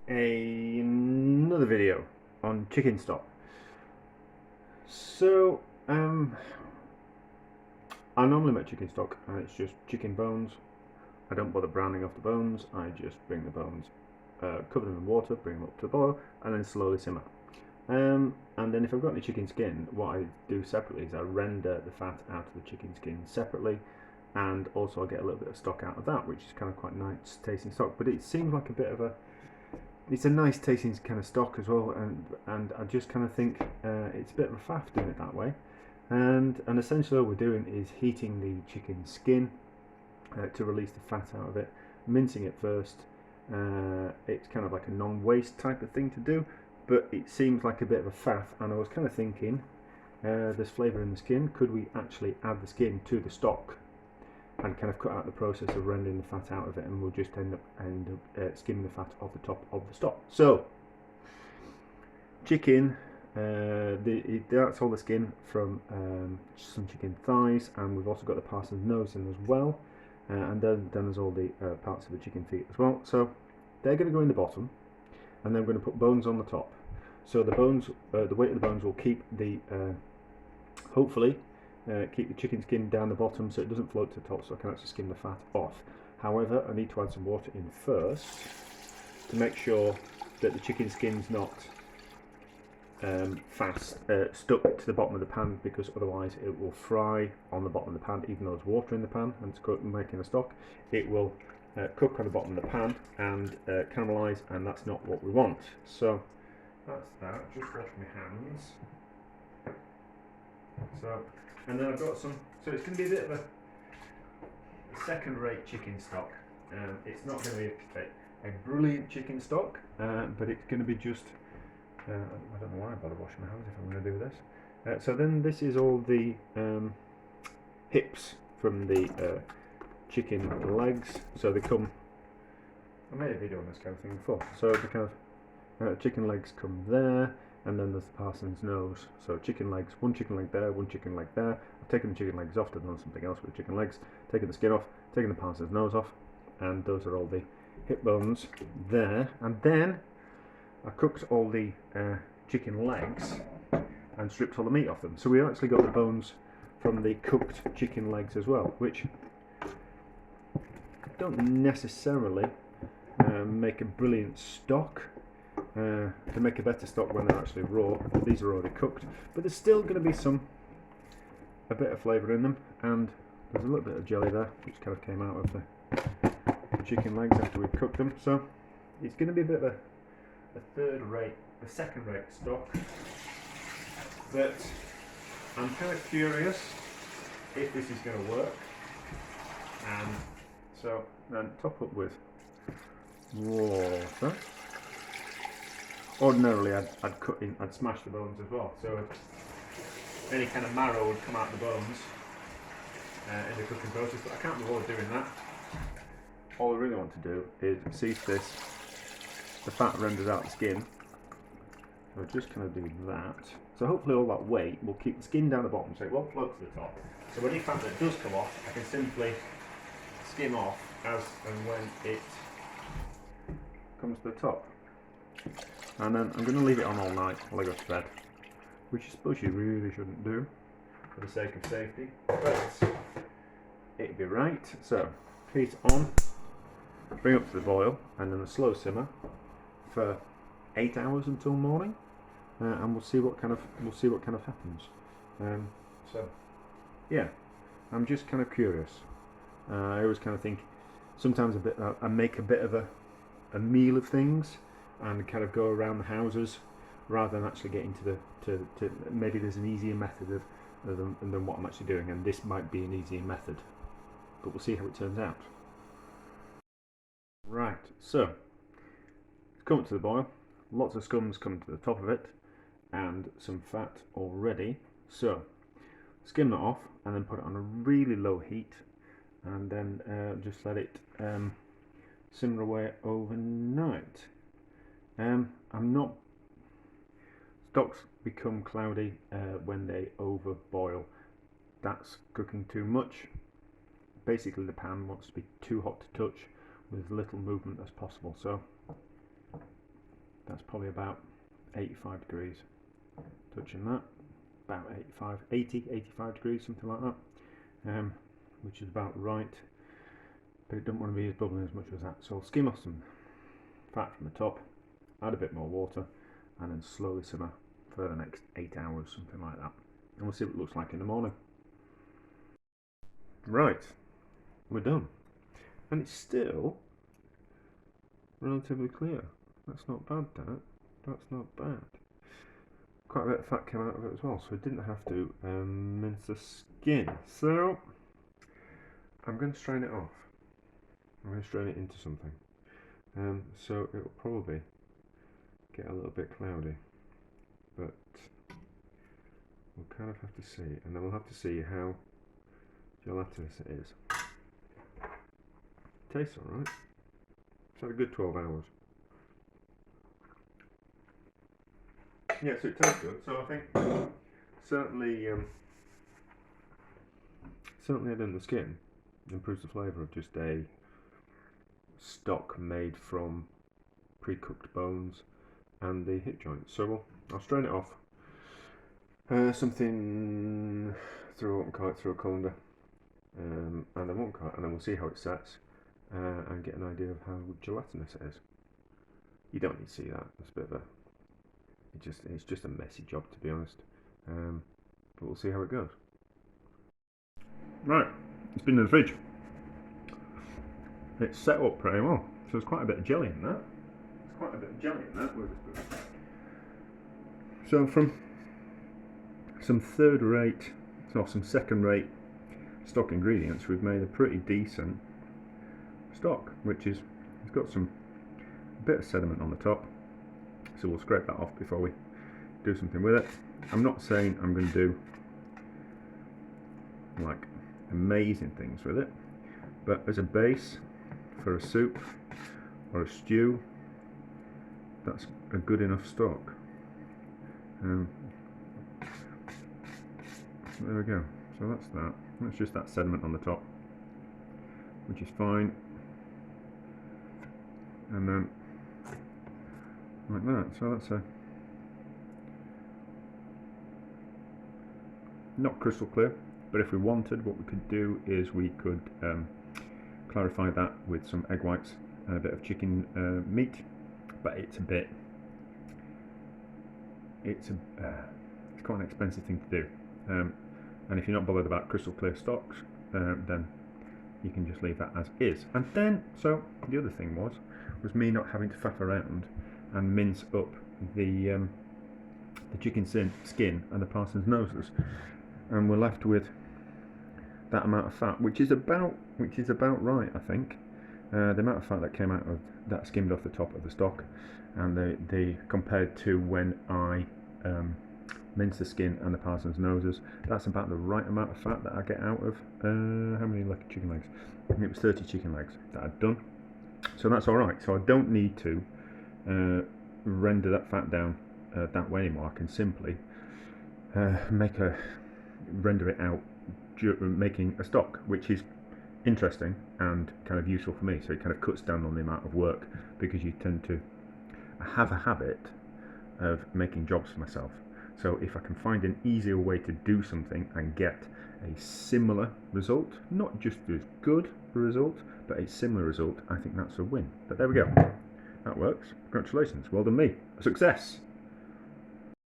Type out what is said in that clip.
Another video on chicken stock. So, I normally make chicken stock and it's just chicken bones. I don't bother browning off the bones, I just bring the bones, cover them in water, bring them up to the boil, and then slowly simmer. And then if I've got any chicken skin, what I do separately is I render the fat out of the chicken skin separately, and also I get a little bit of stock out of that, which is kind of quite nice tasting stock. But it seems like a bit of a it's a nice tasting kind of stock as well, and I just kind of think it's a bit of a faff doing it that way. And essentially all we're doing is heating the chicken skin to release the fat out of it, mincing it first. It's kind of like a non-waste type of thing to do, but it seems like a bit of a faff, and I was kind of thinking there's flavour in the skin, could we actually add the skin to the stock and kind of cut out the process of rendering the fat out of it, and we'll just end up skimming the fat off the top of the stock. So chicken, that's all the skin from some chicken thighs, and we've also got the parson's nose in as well, and then there's all the parts of the chicken feet as well. So they're going to go in the bottom, and then we're going to put bones on the top. So the bones, the weight of the bones will keep the hopefully keep the chicken skin down the bottom so it doesn't float to the top, so I can actually skim the fat off. However, I need to add some water in first to make sure that the chicken skin's not stuck to the bottom of the pan, because otherwise it will fry on the bottom of the pan. Even though there's water in the pan and it's making a stock, it will cook on the bottom of the pan and caramelise, and that's not what we want. So that's that. Just wash my hands. So, and then I've got some, so it's going to be a bit of a second-rate chicken stock. It's not going to be a brilliant chicken stock, but it's going to be just, I don't know why I bother washing my hands if I'm going to do this. So then this is all the hips from the chicken legs. So they come, I made a video on this kind of thing before. So the kind of chicken legs come there, and then there's the parson's nose. So chicken legs, one chicken leg there, one chicken leg there. I've taken the chicken legs off to do something else with the chicken legs, taken the skin off, taken the parson's nose off, and those are all the hip bones there. And then I cooked all the chicken legs and stripped all the meat off them. So we actually got the bones from the cooked chicken legs as well, which don't necessarily make a brilliant stock. To make a better stock when they're actually raw. These are already cooked, but there's still going to be a bit of flavour in them, and there's a little bit of jelly there which kind of came out of the chicken legs after we cooked them. So it's going to be a bit of a second-rate stock, but I'm kind of curious if this is going to work. And so then top up with water. Ordinarily I'd smash the bones as well, so any kind of marrow would come out of the bones in the cooking process, but I can't be bothered doing that. All I really want to do is see if the fat renders out the skin. So I'm just going to do that. So hopefully all that weight will keep the skin down the bottom, so it won't float to the top. So any fat that does come off, I can simply skim off as and when it comes to the top. And then I'm going to leave it on all night while I go to bed, which I suppose you really shouldn't do for the sake of safety, but it'd be right. So heat on, bring up to the boil, and then a slow simmer for 8 hours until morning, and we'll see what kind of happens. So yeah, I'm just kind of curious. I always kind of think sometimes I make a bit of a meal of things and kind of go around the houses rather than actually getting to maybe there's an easier method than what I'm actually doing, and this might be an easier method, but we'll see how it turns out. Right, so it's come up to the boil, lots of scum's come to the top of it and some fat already, so skim that off and then put it on a really low heat, and then just let it simmer away overnight. Stocks become cloudy when they over boil. That's cooking too much. Basically the pan wants to be too hot to touch with as little movement as possible. So probably about 85 degrees. Touching that, about 85 degrees, something like that, which is about right, but it doesn't want to be as bubbling as much as that. So I'll skim off some fat from the top, add a bit more water, and then slowly simmer for the next 8 hours, something like that. And we'll see what it looks like in the morning. Right, we're done. And it's still relatively clear. That's not bad, that. That's not bad. Quite a bit of fat came out of it as well, so I didn't have to mince the skin. So I'm going to strain it off. I'm going to strain it into something. So it'll probably get a little bit cloudy, but we'll kind of have to see, and then we'll have to see how gelatinous it is. Tastes alright. It's had a good 12 hours. Yeah, so it tastes good. So I think certainly adding the skin improves the flavour of just a stock made from pre-cooked bones and the hip joints. So I'll strain it off. Something through a colander, and then and then we'll see how it sets and get an idea of how gelatinous it is. You don't need to see that. It's a bit of a it's just a messy job, to be honest. But we'll see how it goes. Right, it's been in the fridge. It's set up pretty well. So there's quite a bit of jelly in that. So from some some second-rate stock ingredients, we've made a pretty decent stock, which is it's got a bit of sediment on the top. So we'll scrape that off before we do something with it. I'm not saying I'm going to do like amazing things with it, but as a base for a soup or a stew, that's a good enough stock. So there we go. So that's that. That's just that sediment on the top, which is fine. And then like that. So that's not crystal clear, but if we wanted, what we could do is we could clarify that with some egg whites and a bit of chicken meat, but it's quite an expensive thing to do, and if you're not bothered about crystal clear stocks, then you can just leave that as is. And then, so the other thing was me not having to faff around and mince up the chicken skin and the parson's noses, and we're left with that amount of fat, which is about right, I think. The amount of fat that came out of that skimmed off the top of the stock, and the compared to when I mince the skin and the parson's noses, that's about the right amount of fat that I get out of how many chicken legs? I think it was 30 chicken legs that I'd done. So that's alright. So I don't need to render that fat down that way anymore. I can simply render it out making a stock, which is interesting and kind of useful for me. So it kind of cuts down on the amount of work, because you tend to have a habit of making jobs for myself. So if I can find an easier way to do something and get a similar result, not just as good a result, but a similar result, I think that's a win. But there we go. That works. Congratulations. Well done me. A success.